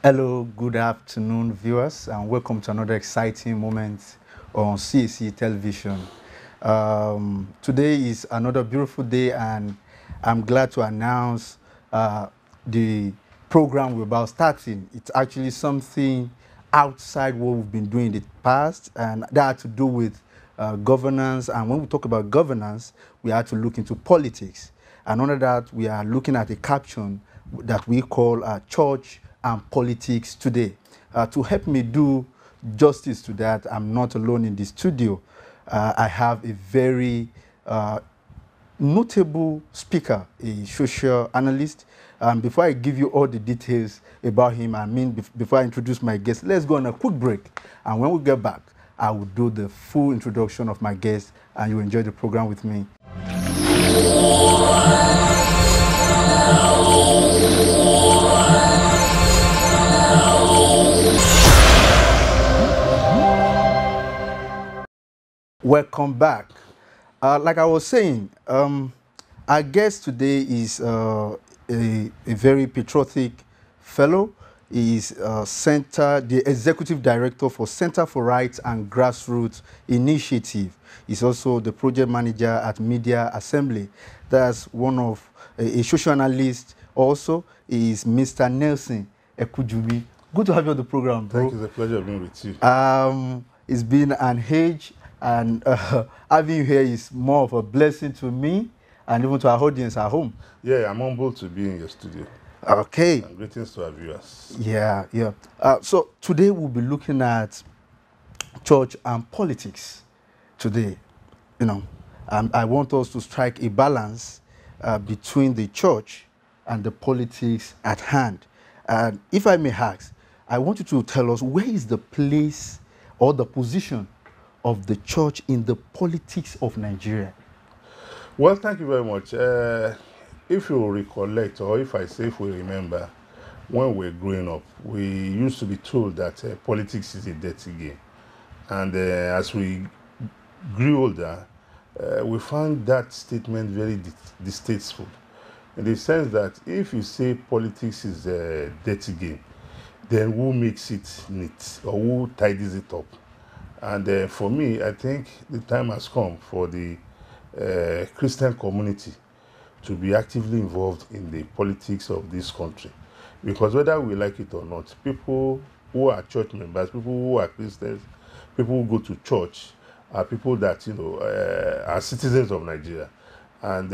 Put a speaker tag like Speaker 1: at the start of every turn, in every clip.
Speaker 1: Hello, good afternoon, viewers, and welcome to another exciting moment on CAC Television. Today is another beautiful day, and I'm glad to announce the program we're about starting. It's actually something outside what we've been doing in the past, and that had to do with governance. And when we talk about governance, we had to look into politics. And under that, we are looking at a caption that we call Church and Politics Today. To help me do justice to that, I'm not alone in the studio. I have a very notable speaker, a social analyst. Before I give you all the details about him, before I introduce my guest, let's go on a quick break. And when we get back, I will do the full introduction of my guest, and you enjoy the program with me. Welcome back. Like I was saying, our guest today is a very patriotic fellow. He is the executive director for Center for Rights and Grassroots Initiative. He's also the project manager at Media Assembly. That's one of a social analyst. Also, is Mr. Nelson Ekujumi. Good to have you on the program, bro.
Speaker 2: Thank you. It's a pleasure being with you.
Speaker 1: It's been an age, and having you here is more of a blessing to me and even to our audience at home.
Speaker 2: Yeah, I'm humbled to be in your studio.
Speaker 1: Okay.
Speaker 2: And greetings to our viewers.
Speaker 1: Yeah. So today we'll be looking at church and politics. Today, I want us to strike a balance between the church and the politics at hand. And if I may ask, I want you to tell us, where is the place or the position of the church in the politics of Nigeria?
Speaker 2: Well, thank you very much. If you recollect, or if we remember, when we were growing up, we used to be told that politics is a dirty game. And as we grew older, we found that statement very distasteful, in the sense that if you say politics is a dirty game, then who makes it neat, or who tidies it up? And for me, I think the time has come for the Christian community to be actively involved in the politics of this country. Because whether we like it or not, people who are church members, people who are Christians, people who go to church, are people that are citizens of Nigeria. And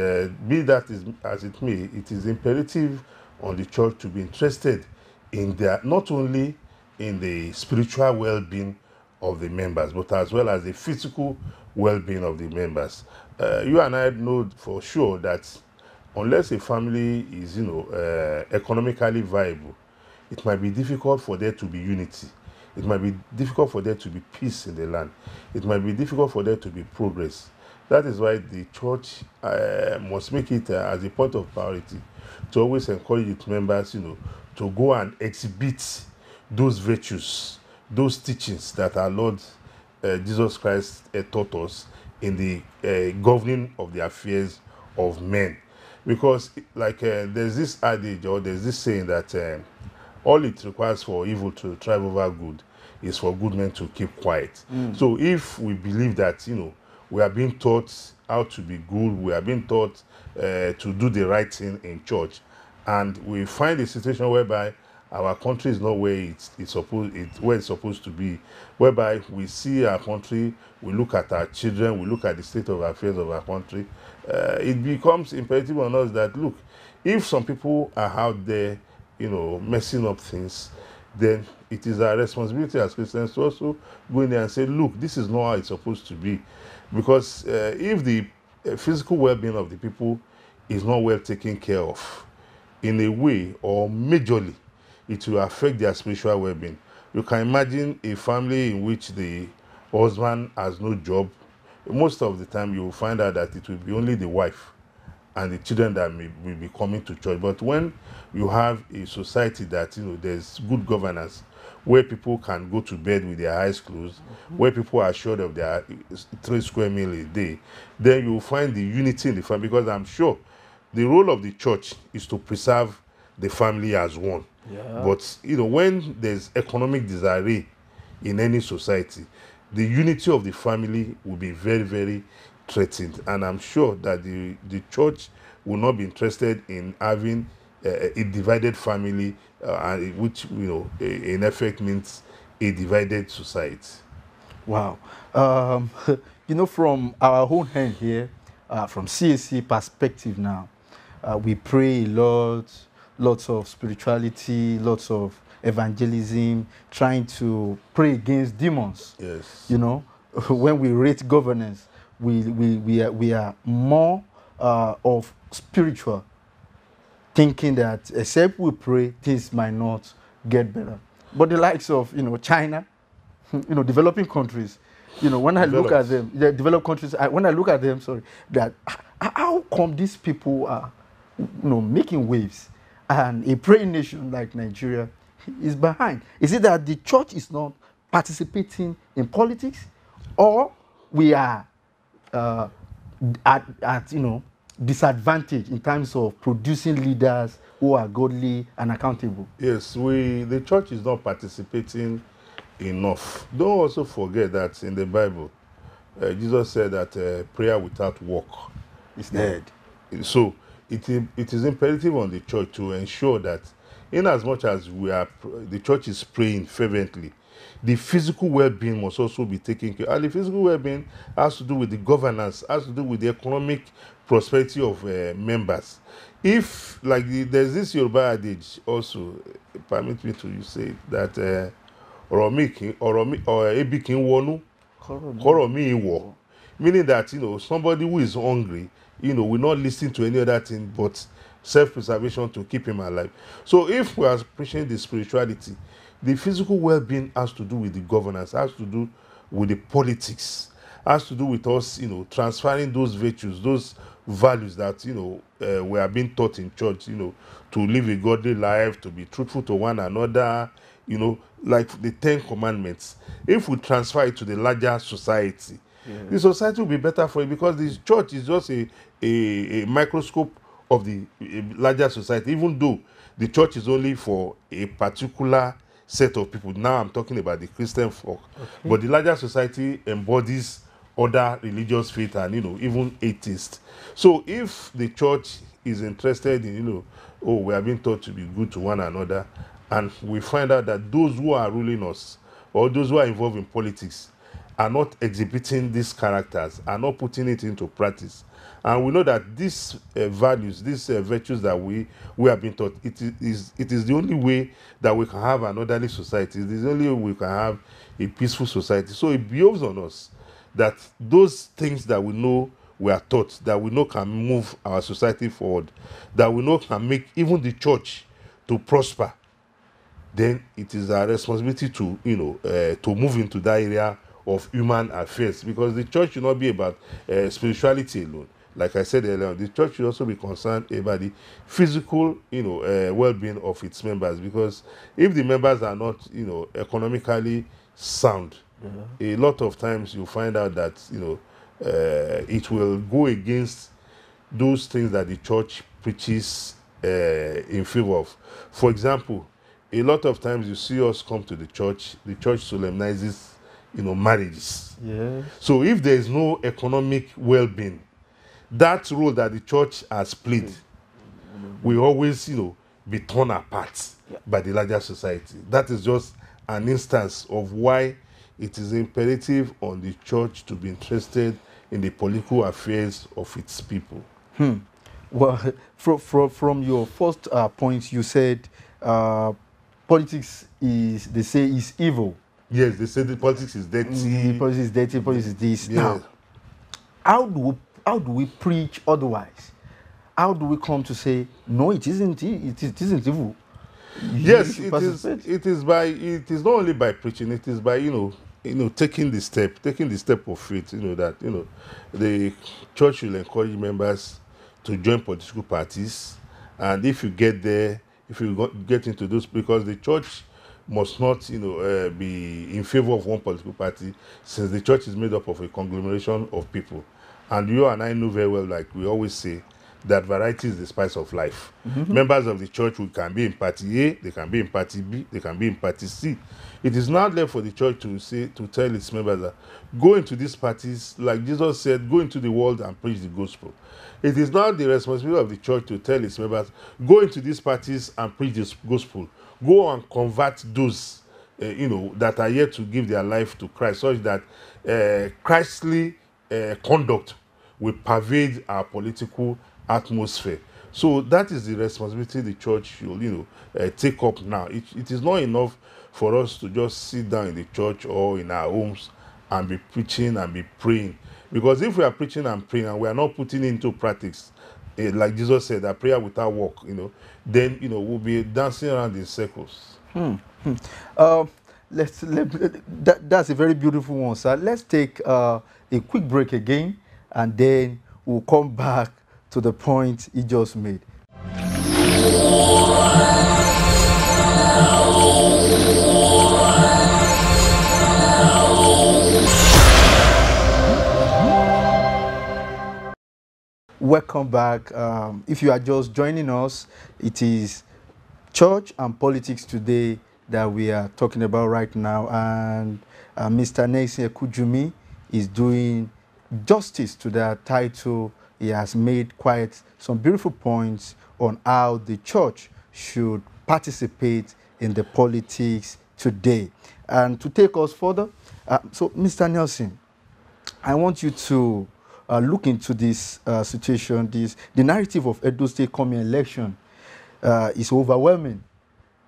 Speaker 2: be that as it may, it is imperative on the church to be interested in not only in the spiritual well-being of the members, but as well as the physical well-being of the members. You and I know for sure that unless a family is, economically viable, it might be difficult for there to be unity. It might be difficult for there to be peace in the land. It might be difficult for there to be progress. That is why the church must make it as a point of priority to always encourage its members, to go and exhibit those virtues, those teachings that our Lord Jesus Christ taught us in the governing of the affairs of men. Because there's this adage, or there's this saying that all it requires for evil to thrive over good is for good men to keep quiet. So if we believe that, we are being taught how to be good, we are being taught to do the right thing in church, and we find a situation whereby our country is not where it's supposed to be, whereby we see our country, we look at our children, we look at the state of affairs of our country, it becomes imperative on us that, look, if some people are out there, messing up things, then it is our responsibility as Christians to also go in there and say, look, this is not how it's supposed to be. Because if the physical well-being of the people is not well taken care of, in a way or majorly, it will affect their spiritual well-being. You can imagine a family in which the husband has no job. Most of the time, you will find out that it will be only the wife and the children that will be coming to church. But when you have a society that, there's good governance, where people can go to bed with their eyes closed, where people are assured of their 3 square meal a day, then you will find the unity in the family. Because I'm sure the role of the church is to preserve the family as one.
Speaker 1: Yeah.
Speaker 2: But when there's economic disarray in any society, the unity of the family will be very, very threatened. And I'm sure that the church will not be interested in having a divided family, which in effect means a divided society.
Speaker 1: Wow. From our own hand here, from CAC perspective now, we pray a lot, lots of spirituality, lots of evangelism, trying to pray against demons.
Speaker 2: Yes.
Speaker 1: When we rate governance, we are more of spiritual, thinking that except we pray, things might not get better. But the likes of China, developing countries, when I look at them, the developed countries, when I look at them, sorry, that how come these people are, making waves, and a praying nation like Nigeria is behind? Is it that the church is not participating in politics, or we are at disadvantage in terms of producing leaders who are godly and accountable?
Speaker 2: Yes, the church is not participating enough. Don't also forget that in the Bible, Jesus said that prayer without work
Speaker 1: It's dead.
Speaker 2: So it is imperative on the church to ensure that, in as much as the church is praying fervently, the physical well-being must also be taken care of. And the physical well-being has to do with the governance, has to do with the economic prosperity of members. If, there's this Yoruba adage also, permit me to say it, that ebi kì í wọnú, kọ́rọ̀ mi wọ̀, meaning that somebody who is hungry will not listen to any other thing but self-preservation to keep him alive. So if we are preaching the spirituality, the physical well-being has to do with the governance, has to do with the politics, has to do with us transferring those virtues, those values that we are being taught in church, to live a godly life, to be truthful to one another, like the 10 Commandments. If we transfer it to the larger society, the society will be better for it, because the church is just a microscope of the larger society, even though the church is only for a particular set of people. Now I'm talking about the Christian folk. Okay. But the larger society embodies other religious faith and, even atheists. So if the church is interested in, we are being taught to be good to one another, and we find out that those who are ruling us, or those who are involved in politics, are not exhibiting these characters, are not putting it into practice, and we know that these values, these virtues that we have been taught, it is the only way that we can have an orderly society. It is the only way we can have a peaceful society. So it behoves on us that those things that we know we are taught, that we know can move our society forward, that we know can make even the church to prosper, then it is our responsibility to to move into that area of human affairs, because the church should not be about spirituality alone. Like I said earlier, the church should also be concerned about the physical well-being of its members, because if the members are not economically sound, a lot of times you find out that it will go against those things that the church preaches in favor of. For example, a lot of times you see us come to the church solemnizes marriages.
Speaker 1: Yes.
Speaker 2: So if there is no economic well-being, that role that the church has played will always be torn apart by the larger society. That is just an instance of why it is imperative on the church to be interested in the political affairs of its people.
Speaker 1: Well, from your first point, you said politics is evil.
Speaker 2: Yes, they say the politics is dirty.
Speaker 1: Politics is dirty. Politics is this.
Speaker 2: Yeah.
Speaker 1: Now, how do we preach otherwise? How do we come to say no? It isn't. It isn't evil.
Speaker 2: Yes, it is. It is not only by preaching. It is by taking the step of faith. That the church will encourage members to join political parties, and if you get there, if you get into those, because the church must not be in favor of one political party, since the church is made up of a conglomeration of people. And you and I know very well, like we always say, that variety is the spice of life. Members of the church who can be in party A, they can be in party B, they can be in party C. It is not left for the church to tell its members that go into these parties, like Jesus said, go into the world and preach the gospel. It is not the responsibility of the church to tell its members, go into these parties and preach the gospel. Go and convert those that are yet to give their life to Christ, such that Christly conduct will pervade our political atmosphere. So that is the responsibility the church should, take up now. It is not enough for us to just sit down in the church or in our homes and be preaching and be praying. Because if we are preaching and praying and we are not putting into practice, like Jesus said, that prayer without work, then we'll be dancing around in circles.
Speaker 1: That's a very beautiful one, sir. Let's take a quick break again, and then we'll come back to the point he just made. Welcome back. If you are just joining us, it is church and politics today that we are talking about right now, and Mr. Nelson Ekujumi is doing justice to that title. He has made quite some beautiful points on how the church should participate in the politics today. And to take us further, so Mr. Nelson, I want you to look into this situation. The narrative of Edo State coming election is overwhelming,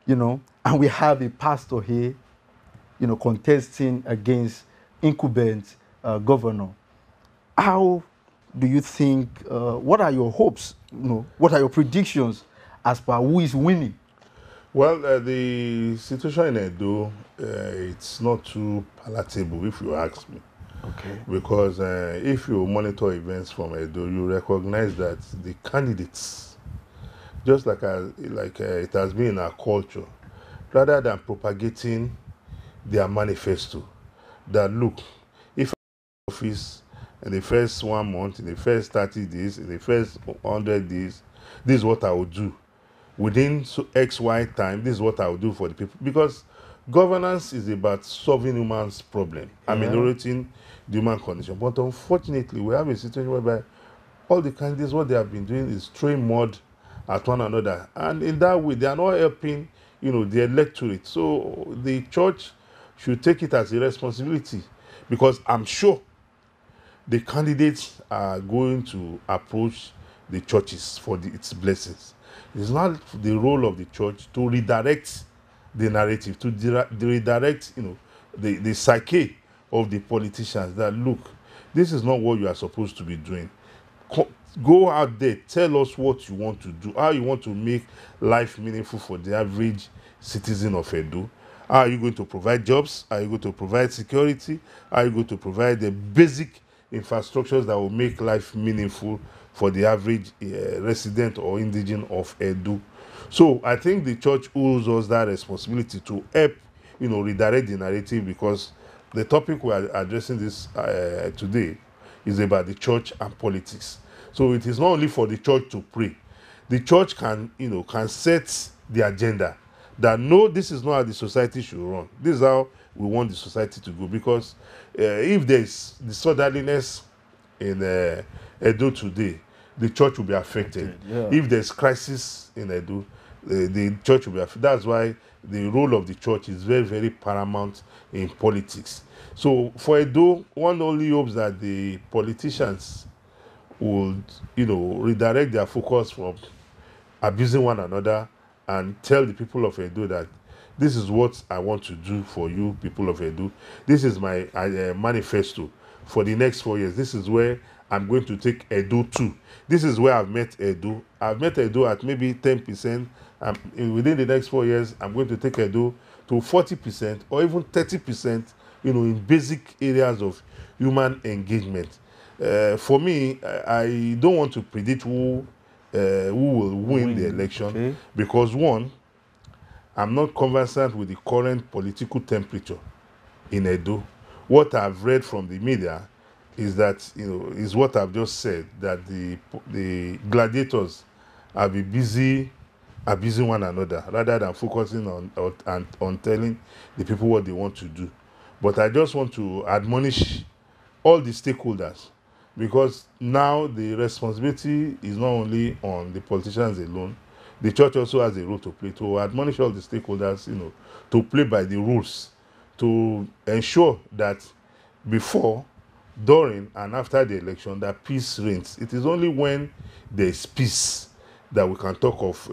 Speaker 1: and we have a pastor here, contesting against incumbent governor. How do you think, what are your hopes, what are your predictions as per who is winning?
Speaker 2: Well, the situation in Edo, it's not too palatable, if you ask me.
Speaker 1: Okay.
Speaker 2: Because if you monitor events from Edo, you recognize that the candidates, just like it has been in our culture, rather than propagating their manifesto, that look, if office in the first 1 month, in the first 30 days, in the first 100 days, this is what I will do. Within XY time, this is what I will do for the people. Because governance is about solving human's problem, ameliorating the human condition. But unfortunately, we have a situation whereby all the candidates, what they have been doing is throwing mud at one another. And in that way, they are not helping, the electorate. So the church should take it as a responsibility, because I'm sure the candidates are going to approach the churches for its blessings. It's not the role of the church to redirect the narrative, to redirect, the psyche of the politicians, that look, this is not what you are supposed to be doing. Go out there, tell us what you want to do, how you want to make life meaningful for the average citizen of Edo. How are you going to provide jobs? Are you going to provide security? Are you going to provide the basic infrastructures that will make life meaningful for the average resident or indigene of Edo? So I think the church owes us that responsibility to help, redirect the narrative, because the topic we are addressing this today is about the church and politics. So it is not only for the church to pray. The church can set the agenda that no, this is not how the society should run. This is how we want the society to go. Because if there's disorderliness in Edo today, the church will be affected. Yeah. If there's crisis in Edo, the church will be affected. That's why the role of the church is very, very paramount in politics. So for Edo, one only hopes that the politicians would, redirect their focus from abusing one another and tell the people of Edo that this is what I want to do for you, people of Edo. This is my manifesto for the next 4 years. This is where I'm going to take Edo to. This is where I've met Edo. I've met Edo at maybe 10%. Within the next 4 years, I'm going to take Edo to 40% or even 30%, in basic areas of human engagement. For me, I don't want to predict who will win the election, because one, I'm not conversant with the current political temperature in Edo. What I've read from the media is that, is what I've just said, that the gladiators are busy one another rather than focusing on telling the people what they want to do. But I just want to admonish all the stakeholders, because now the responsibility is not only on the politicians alone. The church also has a role to play, to admonish all the stakeholders, to play by the rules, to ensure that before, during, and after the election, that peace reigns. It is only when there is peace that we can talk of,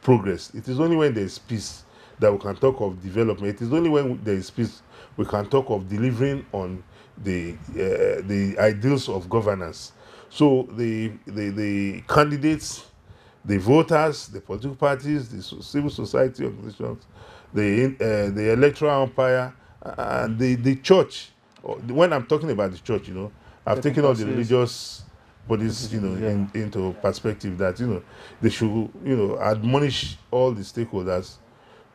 Speaker 2: progress. It is only when there is peace that we can talk of development. It is only when there is peace we can talk of delivering on the ideals of governance. So the candidates, the voters, the political parties, the civil society organizations, the electoral umpire, and the church. When I'm talking about the church, I've taken all the religious bodies, into perspective, that they should, admonish all the stakeholders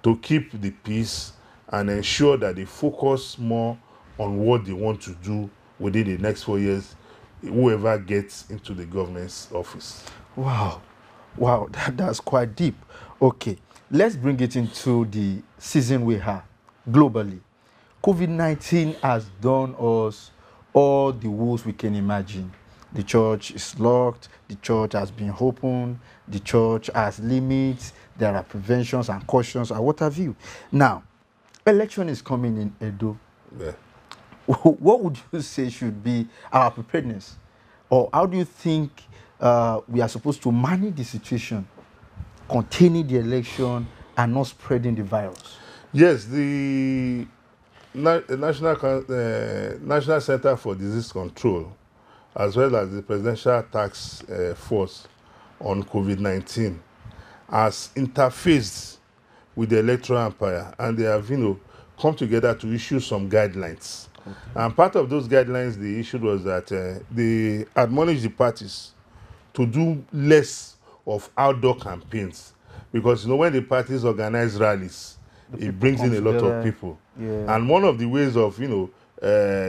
Speaker 2: to keep the peace and ensure that they focus more on what they want to do within the next 4 years, whoever gets into the government's office.
Speaker 1: Wow, that's quite deep. Okay, let's bring it into the season we have globally. COVID-19 has done us all the woes we can imagine. The church is locked, the church has been opened, the church has limits, there are preventions and cautions and what have you. Now, election is coming in Edo.
Speaker 2: Yeah.
Speaker 1: What would you say should be our preparedness? Or how do you think we are supposed to manage the situation, containing the election and not spreading the virus?
Speaker 2: Yes, the National Center for Disease Control, as well as the Presidential Task Force on COVID-19, has interfaced with the electoral umpire, and they have, come together to issue some guidelines. Okay. And part of those guidelines they issued was that they admonished the parties to do less of outdoor campaigns, because when the parties organize rallies, it brings in a lot of people. Yeah. And one of the ways of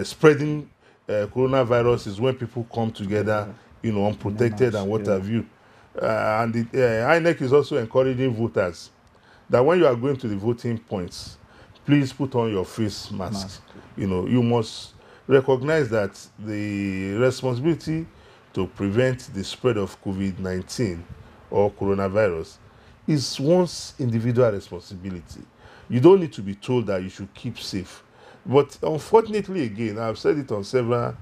Speaker 2: spreading coronavirus is when people come together, unprotected and what have you. And the INEC is also encouraging voters that when you are going to the voting points, please put on your face mask. You must recognize that the responsibility to prevent the spread of COVID-19 or coronavirus is one's individual responsibility. You don't need to be told that you should keep safe. But unfortunately, again, I've said it on several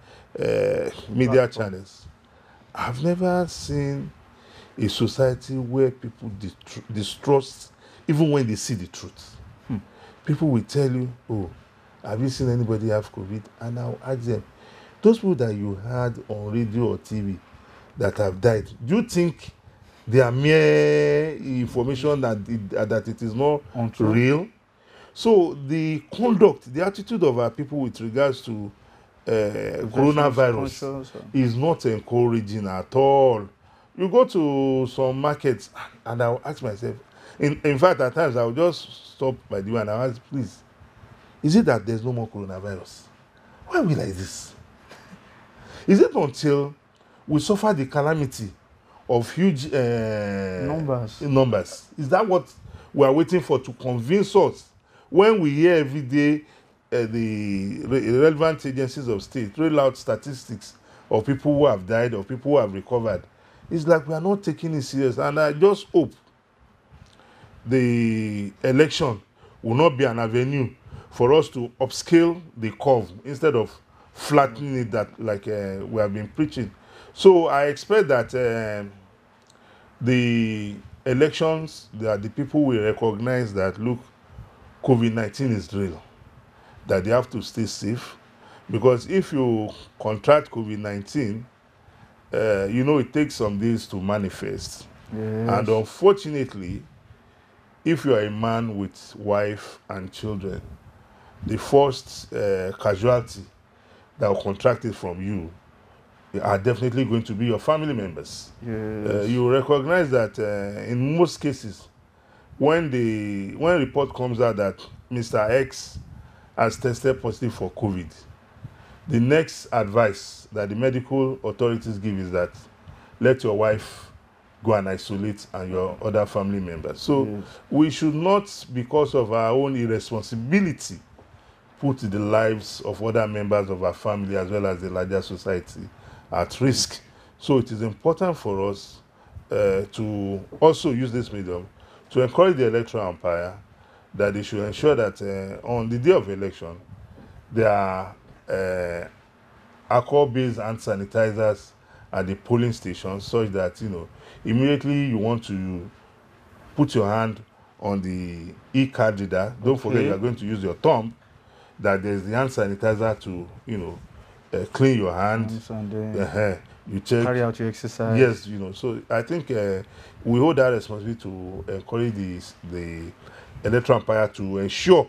Speaker 2: media channels, I've never seen a society where people distrust even when they see the truth. People will tell you, oh, have you seen anybody have COVID? And I'll ask them, those people that you had on radio or TV that have died, do you think they are mere information that it is not real? So the conduct, the attitude of our people with regards to coronavirus is not encouraging at all. You go to some markets and I'll ask myself, in fact, at times I'll just stop by the way and I'll ask, please, is it that there's no more coronavirus? Why are we like this? Is it until we suffer the calamity of huge numbers? Is that what we are waiting for to convince us, when we hear every day the relevant agencies of state roll out statistics of people who have died, of people who have recovered? It's like we are not taking it serious. And I just hope the election will not be an avenue for us to upscale the curve instead of flattening it, that like we have been preaching. So I expect that the elections, that the people will recognize that, look, COVID-19 is real, that they have to stay safe, because if you contract COVID-19, it takes some days to manifest. Yes. And unfortunately, if you are a man with wife and children, the first casualty that will contract it from you are definitely going to be your family members. Yes. You recognize that in most cases, when a report comes out that Mr. X has tested positive for COVID, The next advice that the medical authorities give is that let your wife go and isolate and your other family members. So
Speaker 1: Yes.
Speaker 2: we should not, because of our own irresponsibility, put the lives of other members of our family as well as the larger society at risk. So it is important for us to also use this medium to encourage the electoral umpire that they should ensure that on the day of election, there are alcohol-based hand sanitizers at the polling stations, such that immediately you want to put your hand on the e-card reader, don't forget you are going to use your thumb, that there's the hand sanitizer to clean your hand.
Speaker 1: And then
Speaker 2: You check,
Speaker 1: carry out your exercise.
Speaker 2: yes, so I think we hold that responsibility to encourage the electoral umpire to ensure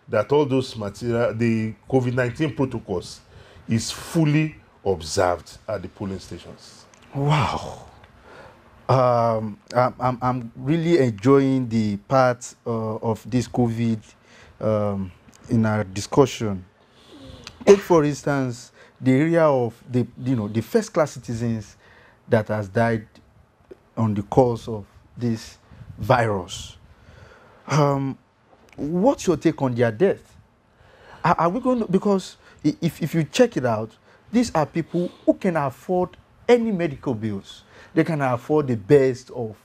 Speaker 2: that all those material, the COVID-19 protocols, is fully observed at the polling stations.
Speaker 1: Wow. I'm really enjoying the part of this COVID in our discussion. Take, for instance, the area of the first-class citizens that has died on the course of this virus. What's your take on their death? Are we going to, because if you check it out, these are people who can afford any medical bills. They can afford the best of,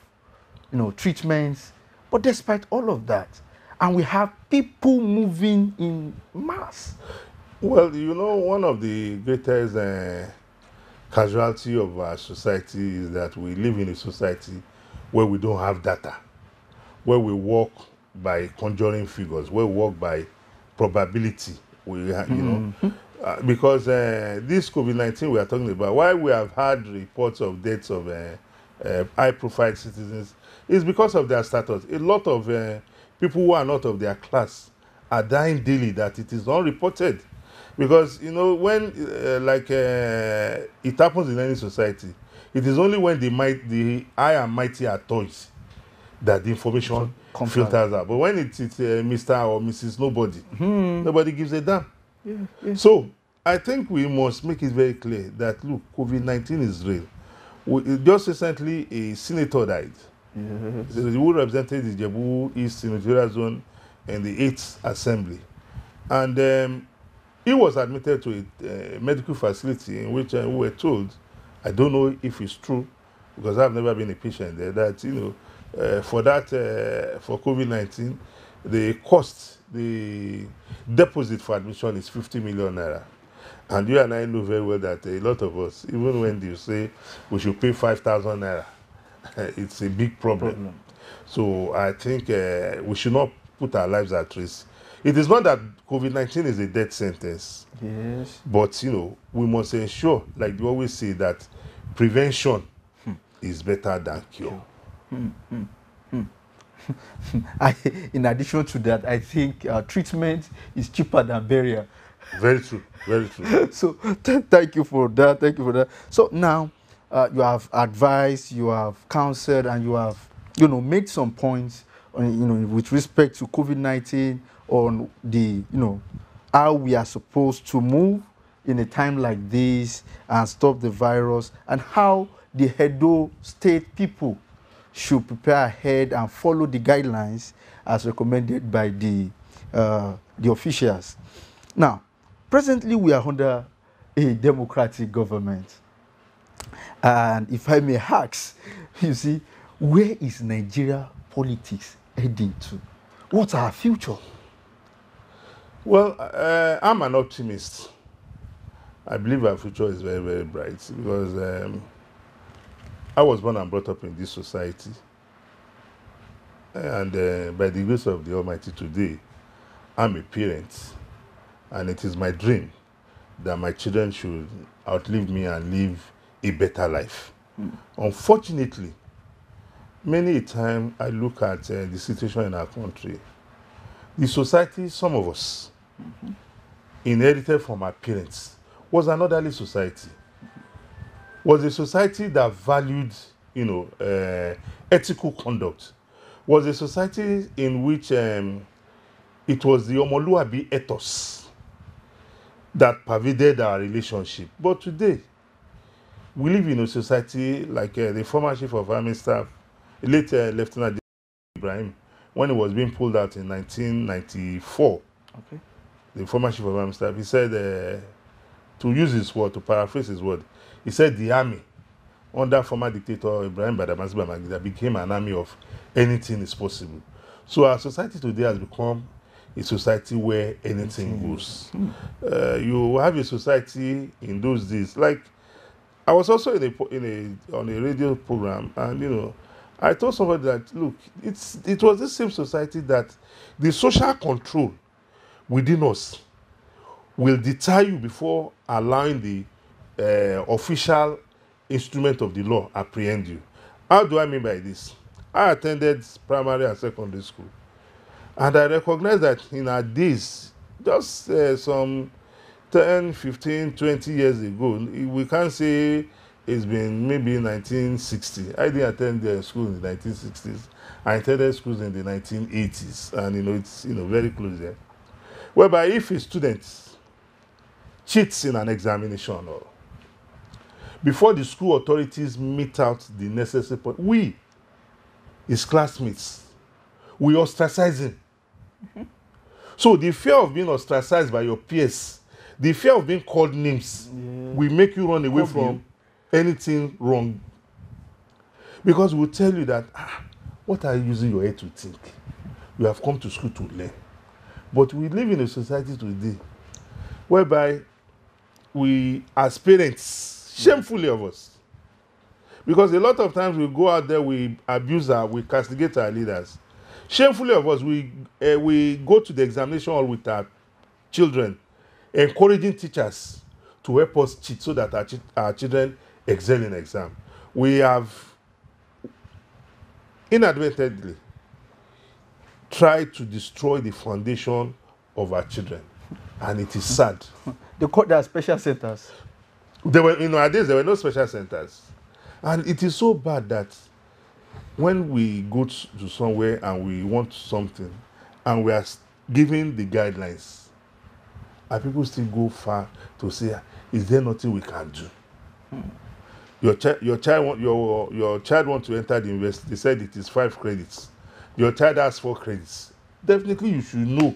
Speaker 1: treatments. But despite all of that, and we have people moving in mass.
Speaker 2: Well, one of the greatest casualty of our society is that we live in a society where we don't have data, where we work by conjuring figures, where we work by probability. Because this COVID-19 we are talking about, why we have had reports of deaths of high-profile citizens, is because of their status. A lot of people who are not of their class are dying daily that it is not reported. Because, when, it happens in any society, it is only when the high and mighty are toys that the information filters out. But when it's Mr. or Mrs. Nobody, nobody gives a damn.
Speaker 1: Yeah.
Speaker 2: So I think we must make it very clear that, look, COVID-19 is real. Just recently, a senator died.
Speaker 1: Yes.
Speaker 2: Who represented the Jebu East Senatorial Zone in the 8th Assembly. And he was admitted to a medical facility in which we were told, I don't know if it's true, because I've never been a patient there, that, for COVID-19, the cost, the deposit for admission is 50 million naira. And you and I know very well that a lot of us, even when you say we should pay 5,000 naira, it's a big problem. So I think we should not put our lives at risk. It is not that COVID-19 is a death sentence.
Speaker 1: Yes.
Speaker 2: But, we must ensure, like we always say, that prevention is better than cure.
Speaker 1: In addition to that, I think treatment is cheaper than burial.
Speaker 2: Very true. Very true.
Speaker 1: So thank you for that. Thank you for that. So now you have advised, you have counseled, and you have made some points on, with respect to COVID-19, on the how we are supposed to move in a time like this and stop the virus, and how the Edo State people should prepare ahead and follow the guidelines as recommended by the officials. Now, presently we are under a democratic government, and if I may ask, you see, where is Nigeria politics heading to? What's our future?
Speaker 2: Well, I'm an optimist. I believe our future is very, very bright, because I was born and brought up in this society. And by the grace of the Almighty today, I'm a parent. And it is my dream that my children should outlive me and live a better life. Unfortunately, many a time I look at the situation in our country. The society, some of us, inherited from our parents, was an orderly society. Was a society that valued, ethical conduct. Was a society in which it was the Omoluabi ethos that pervaded our relationship. But today, we live in a society like the former chief of army staff, late Lieutenant Ibrahim, when he was being pulled out in 1994,
Speaker 1: Okay.
Speaker 2: the former chief of army staff, he said, to use his word, to paraphrase his word, he said the army under former dictator Ibrahim Badamasi Babangida became an army of anything is possible. So our society today has become a society where anything goes. You have a society in those days, like I was also on a radio program, and I told somebody that look, it was the same society that the social control within us will deter you before allowing the official instrument of the law apprehend you. How do I mean by this? I attended primary and secondary school, and I recognize that in our days, just some 10, 15, 20 years ago, we can't say it's been maybe 1960. I didn't attend school in the 1960s. I attended schools in the 1980s, and it's very close there. Whereby if a student cheats in an examination, or before the school authorities meet out the necessary point, we, his classmates, we ostracize him. So the fear of being ostracized by your peers, the fear of being called names, will make you run away from anything wrong. Because we'll tell you that, what are you using your head to think? You have come to school to learn. But we live in a society today whereby we, as parents, shamefully of us, because a lot of times we go out there, we abuse we castigate our leaders. Shamefully of us, we go to the examination hall with our children, encouraging teachers to help us cheat so that our children excel in exam. We have inadvertently tried to destroy the foundation of our children, and it is sad.
Speaker 1: They call that special centers.
Speaker 2: There were, in our days, there were no special centers, and it is so bad that when we go to somewhere and we want something, and we are giving the guidelines, and people still go far to say, "Is there nothing we can do?" Your child want to enter the university. They said it is 5 credits. Your child has 4 credits. Definitely, you should know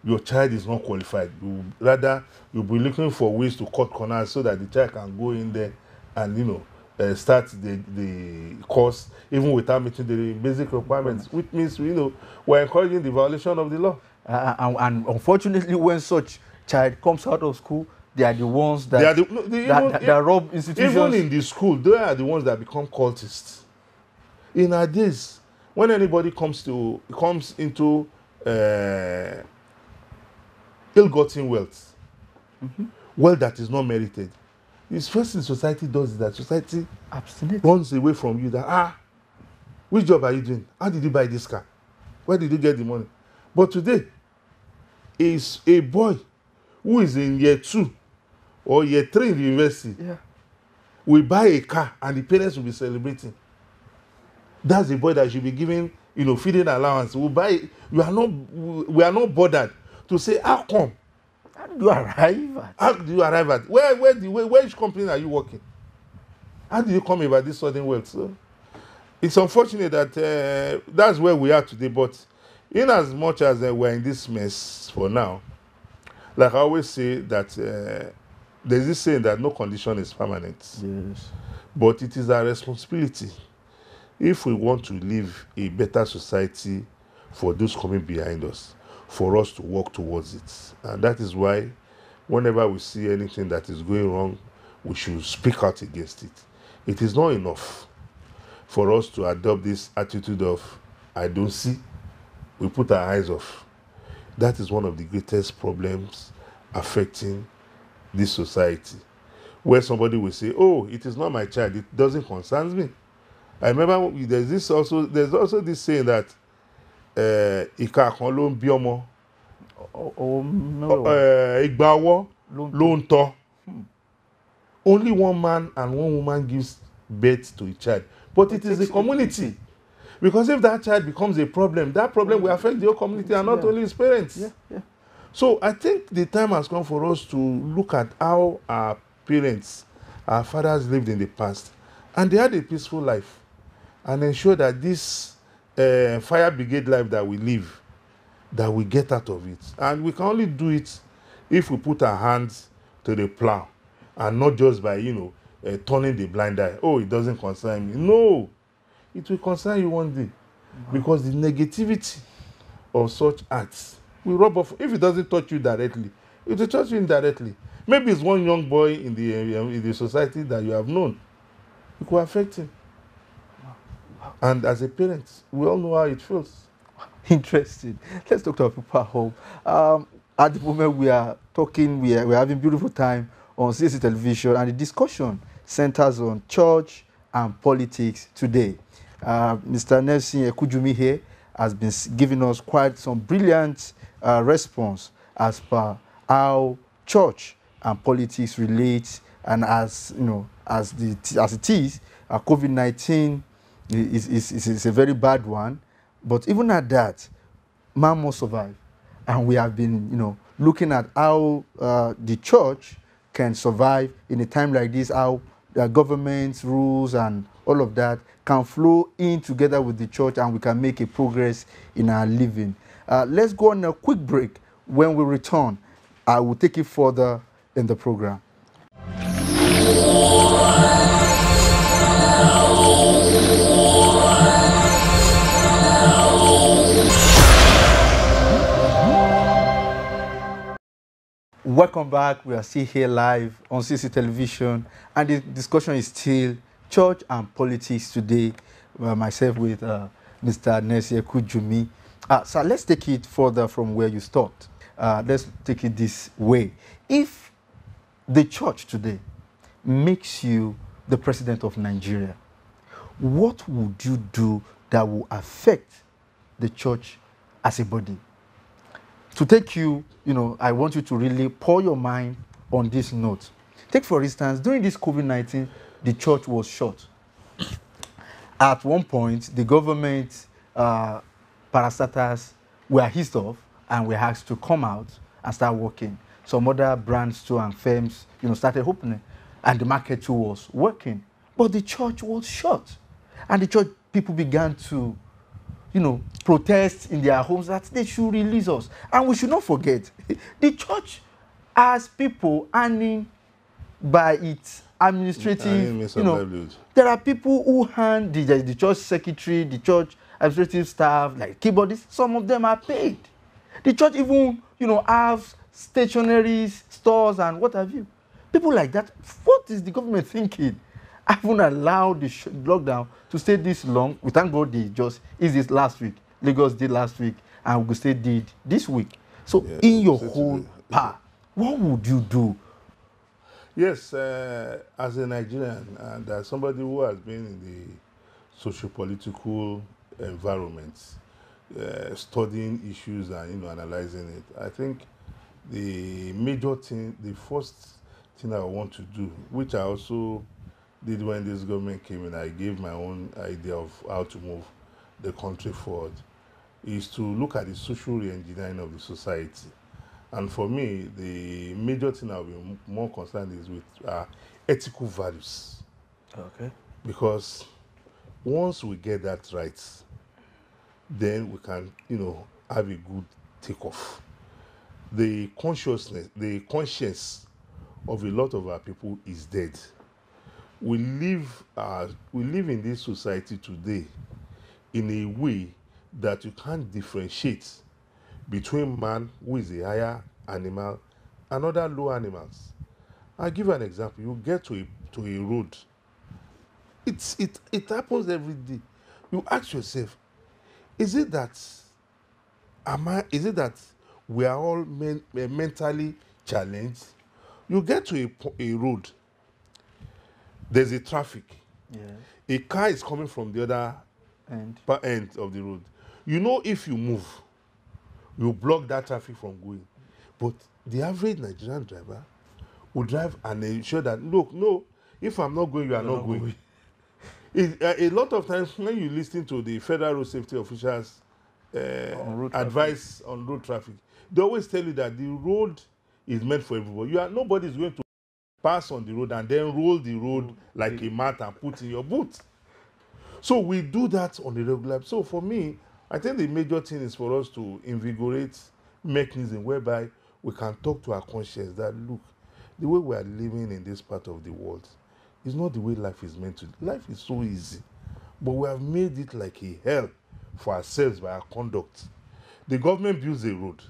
Speaker 2: your child is not qualified. You'll be looking for ways to cut corners so that the child can go in there and start the course even without meeting the basic requirements, which means we're encouraging the violation of the law.
Speaker 1: And unfortunately, when such child comes out of school, they are the ones that that rob institutions.
Speaker 2: Even in the school, they are the ones that become cultists. In our days, when anybody comes into ill-gotten wealth, wealth that is not merited, the first thing society does is that society runs away from you. That which job are you doing? How did you buy this car? Where did you get the money? But today, is a boy who is in year 2 or year 3 in the university will buy a car and the parents will be celebrating. That's the boy that should be giving, feeding allowance. We are not bothered to say, how come?
Speaker 1: How did you arrive at?
Speaker 2: How do you arrive at? Which company are you working? How do you come about this sudden wealth? So it's unfortunate that that's where we are today. But in as much as we're in this mess for now, like I always say that there's this saying that no condition is permanent.
Speaker 1: Yes.
Speaker 2: But it is our responsibility, if we want to live a better society for those coming behind us, for us to work towards it. And that is why whenever we see anything that is going wrong, we should speak out against it. It is not enough for us to adopt this attitude of, I don't see, we put our eyes off. That is one of the greatest problems affecting this society, where somebody will say, oh, it is not my child, it doesn't concern me. I remember there's also this saying that ìka kan ló ń bí ọmọ, ìgbà ọwọ́ ló ń tọ́. Only one man and one woman gives birth to a child, but it is the community. Because if that child becomes a problem, that problem will affect the whole community and not only his parents. So I think the time has come for us to look at how our parents, our fathers lived in the past, and they had a peaceful life, and ensure that this fire brigade life that we live, that we get out of it. And we can only do it if we put our hands to the plow, and not just by, turning the blind eye. Oh, it doesn't concern me. No, it will concern you one day, because the negativity of such acts will rub off. If it doesn't touch you directly, it will touch you indirectly. Maybe it's one young boy in the society that you have known. It could affect him. And as a parent, we all know how it feels.
Speaker 1: Interesting. Let's talk to our people at home. At the moment we are talking, we're having beautiful time on CSC television, and the discussion centers on church and politics today. Mr. Nelson Ekujumi here has been giving us quite some brilliant response as per how church and politics relate, and as you know, as it is, COVID-19 is a very bad one. But even at that, man must survive. And we have been, looking at how the church can survive in a time like this, how the government rules and all of that can flow in together with the church, and we can make a progress in our living. Let's go on a quick break. When we return, I will take it further in the program. Welcome back. We are still here live on CSC television, and the discussion is still church and politics today. Myself with Mr. Nelson Ekujumi. So let's take it further from where you stopped. Let's take it this way. If the church today makes you the president of Nigeria, what would you do that will affect the church as a body? To take you, I want you to really pour your mind on this note. Take, for instance, during this COVID-19, the church was shut. At one point, the government parastatals were hissed off and were asked to come out and start working. Some other brands too and firms, started opening, and the market too was working. But the church was shut, and the church people began to protest in their homes that they should release us. And we should not forget, the church has people earning by its administrative, there are people who earn the church secretary, the church administrative staff, like keyboardists, some of them are paid. The church even, have stationaries, stores, and what have you. People like that, what is the government thinking? I haven't allowed the lockdown to stay this long. We thank God they just is this last week. Lagos did last week, and Ogun State did this week. So in your whole part, what would you do?
Speaker 2: Yes, as a Nigerian and as somebody who has been in the socio-political environment, studying issues and analyzing it, I think the major thing, the first thing I want to do, which I also did when this government came in, I gave my own idea of how to move the country forward, is to look at the social re-engineering of the society. And for me, the major thing I'll be more concerned is with ethical values.
Speaker 1: Okay.
Speaker 2: Because once we get that right, then we can, have a good takeoff. The consciousness, the conscience of a lot of our people is dead. We live in this society today in a way that you can't differentiate between man, who is a higher animal, and other low animals. I'll give you an example. You get to a road. It happens every day. You ask yourself, is it that we are all mentally challenged? You get to a road. There's a traffic.
Speaker 1: Yeah.
Speaker 2: A car is coming from the other end of the road. If you move, you block that traffic from going. But the average Nigerian driver will drive and ensure that, look, no, if I'm not going, you are not going. A lot of times when you listen to the federal road safety officials advice on road traffic, They always tell you that the road is meant for everybody. Nobody is going to pass on the road and then roll the road like a mat and put in your boot. So we do that on a regular. So for me, I think the major thing is for us to invigorate mechanism whereby we can talk to our conscience that, look, the way we are living in this part of the world is not the way life is meant to. Life is so easy, but we have made it like a hell for ourselves by our conduct. The government builds a road.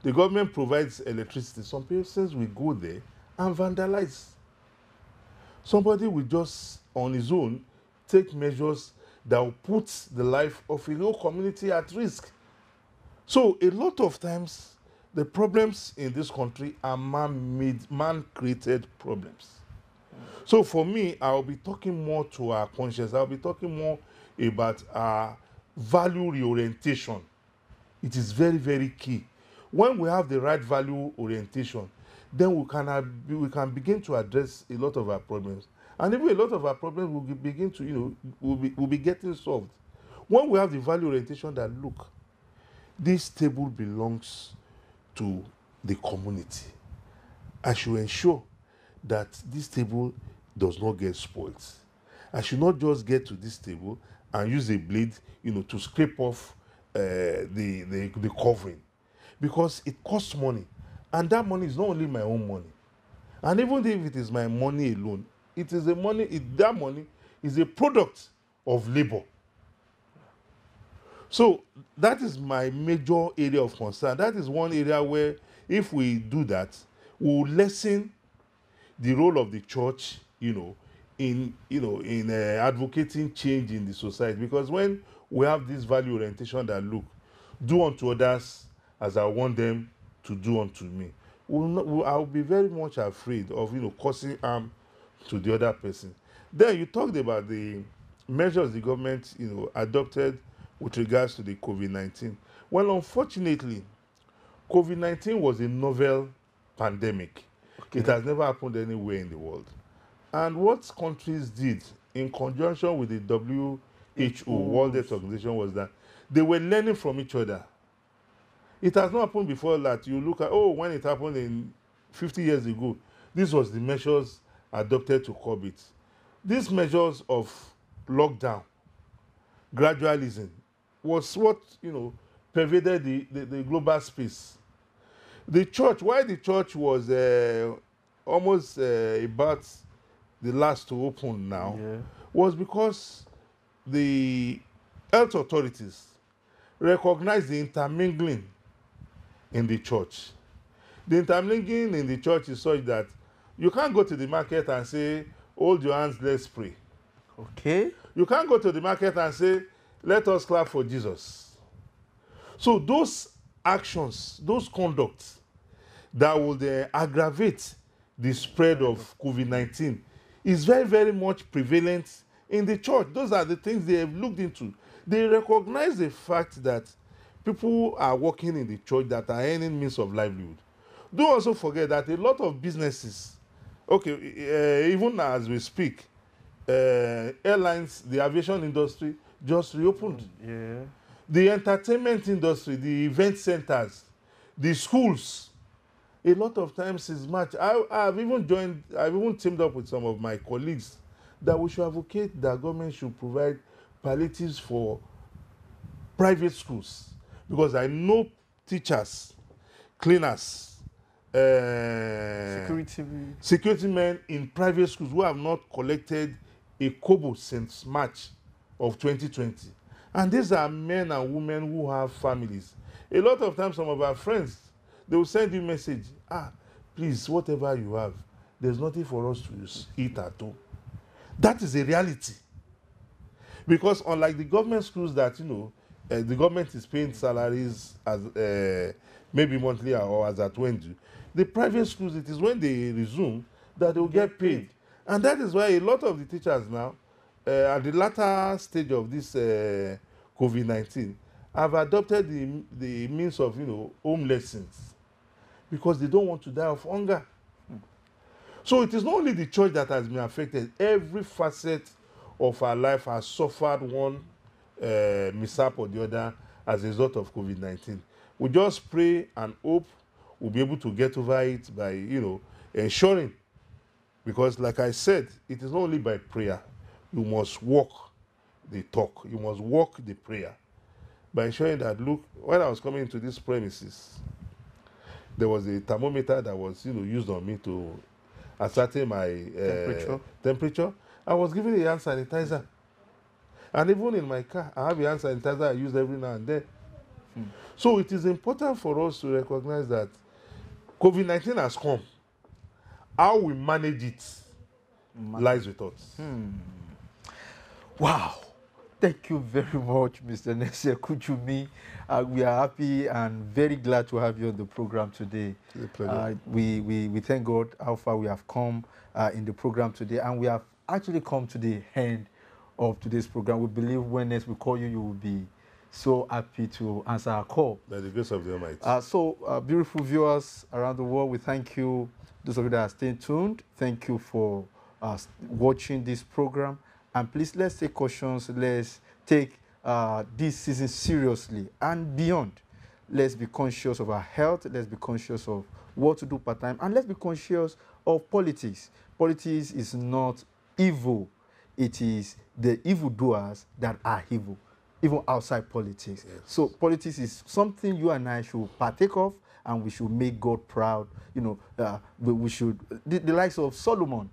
Speaker 2: The government provides electricity. Some persons will go there and vandalize. Somebody will just, on his own, take measures that will put the life of a whole community at risk. So a lot of times, the problems in this country are man-made, man-created problems. So for me, I'll be talking more to our conscience. I'll be talking more about our value reorientation. It is very, very key. When we have the right value orientation, then we can begin to address a lot of our problems. And even a lot of our problems will begin to, will be getting solved. When we have the value orientation that, look, this table belongs to the community, I should ensure that this table does not get spoiled. I should not just get to this table and use a blade, to scrape off the covering, because it costs money, and that money is not only my own money. And even if it is my money alone, that money is a product of labor. So that is my major area of concern. That is one area where, if we do that, we will lessen the role of the church, in advocating change in the society. Because when we have this value orientation that, look, do unto others as I want them to do unto me, I'll be very much afraid of causing harm to the other person. Then you talked about the measures the government adopted with regards to the COVID-19. Well, unfortunately, COVID-19 was a novel pandemic. Okay. It has never happened anywhere in the world. And what countries did in conjunction with the WHO, World Health Organization, was that they were learning from each other. It has not happened before that you look at, when it happened in 50 years ago, this was the measures adopted to curb it. These measures of lockdown, gradualism, was what pervaded the global space. The church, why the church was almost about the last to open now, was because the health authorities recognized the intermingling in the church. The intermingling in the church is such that you can't go to the market and say, hold your hands, let's pray.
Speaker 1: Okay.
Speaker 2: You can't go to the market and say, let us clap for Jesus. So those actions, those conducts that would aggravate the spread of COVID-19 is very, very much prevalent in the church. Those are the things they have looked into. They recognize the fact that people are working in the church that are earning means of livelihood. Don't also forget that a lot of businesses, even as we speak, airlines, the aviation industry just reopened.
Speaker 1: Yeah.
Speaker 2: The entertainment industry, the event centers, the schools, a lot of times is much. I've even teamed up with some of my colleagues that we should advocate that government should provide palliatives for private schools, because I know teachers, cleaners, security men in private schools who have not collected a kobo since March of 2020. And these are men and women who have families. A lot of times, some of our friends, they will send you a message, please, whatever you have, there's nothing for us to eat at home. That is a reality. Because unlike the government schools that, the government is paying salaries as maybe monthly or as at when due, the private schools, it is when they resume that they will get paid. And that is why a lot of the teachers now, at the latter stage of this COVID-19, have adopted the means of, home lessons, because they don't want to die of hunger. So it is not only the church that has been affected. Every facet of our life has suffered one mishap or the other as a result of COVID-19. We just pray and hope we'll be able to get over it by, ensuring. Because like I said, it is not only by prayer. You must walk the talk. You must walk the prayer. By ensuring that, look, when I was coming into these premises, there was a thermometer that was, used on me to ascertain my temperature. I was given a hand sanitizer. And even in my car, I have a hand sanitizer I use every now and then. So it is important for us to recognize that COVID-19 has come. How we manage it lies with us.
Speaker 1: Wow. Thank you very much, Mr. Nese Kuchumi. We are happy and very glad to have you on the program today.
Speaker 2: It's a pleasure.
Speaker 1: We thank God how far we have come in the program today, and we have actually come to the end of today's program. We believe when next we call you, you will be so happy to answer our call.
Speaker 2: By the grace of the Almighty.
Speaker 1: So, beautiful viewers around the world, we thank you. Those of you that are staying tuned, thank you for watching this program. And please, let's take cautions. Let's take this season seriously and beyond. Let's be conscious of our health. Let's be conscious of what to do part-time. And let's be conscious of politics. Politics is not evil. It is the evildoers that are evil, even outside politics.
Speaker 2: Yes.
Speaker 1: So politics is something you and I should partake of, and we should make God proud. We should, the likes of Solomon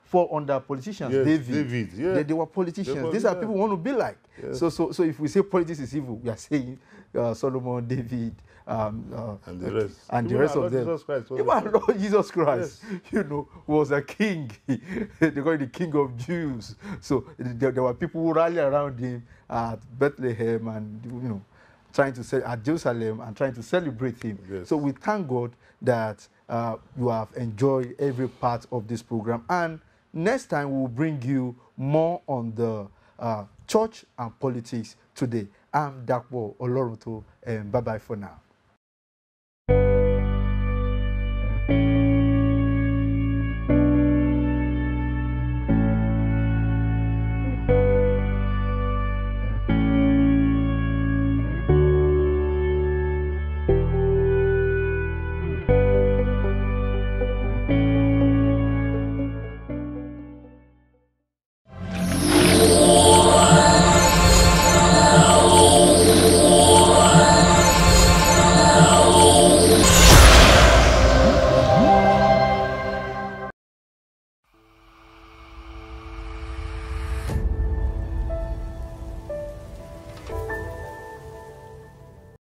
Speaker 1: fall under politicians.
Speaker 2: Yes,
Speaker 1: David,
Speaker 2: yeah.
Speaker 1: they were politicians. These are people we want to be like.
Speaker 2: Yes.
Speaker 1: So if we say politics is evil, we are saying Solomon, David,
Speaker 2: and the rest.
Speaker 1: and the
Speaker 2: Even
Speaker 1: rest
Speaker 2: our
Speaker 1: of
Speaker 2: Lord
Speaker 1: them.
Speaker 2: Jesus Christ was
Speaker 1: Even our Lord Jesus Christ,
Speaker 2: Yes.
Speaker 1: was a king. They call him the King of Jews. So there were people who rally around him at Bethlehem and trying to say at Jerusalem and trying to celebrate him.
Speaker 2: Yes.
Speaker 1: So we thank God that you have enjoyed every part of this program. And next time we'll bring you more on the church and politics today. I'm Dapo Olorunto, and bye-bye for now.